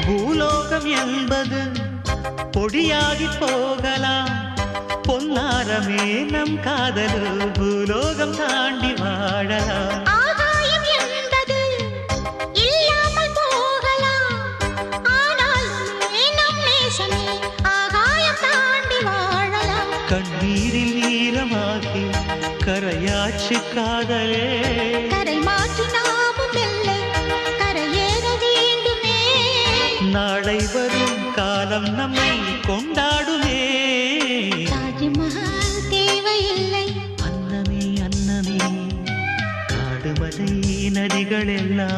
பூலோகம் என்பது பொடியாகி போகலாம், பொன்னாரமே நம் காதலு பூலோகம் தாண்டி வாழலாம். ஆகாயம் என்பது இல்லாமல் போகலாம், ஆனால் நம் நேசமே ஆகாயம் தாண்டி வாழலாம். கண்ணீரில் ஈரமாகி கரையாச்சு காதலே, கரை மாற்றி நாமும் இல்லை கரையேற வேண்டுமே. நாளை வரும் காலம் நம்மை கொண்டாடுமே. தாஜ்மஹால் தேவையில்லை அன்னமே அன்னமே, காடுமலை நதிகள் எல்லாம்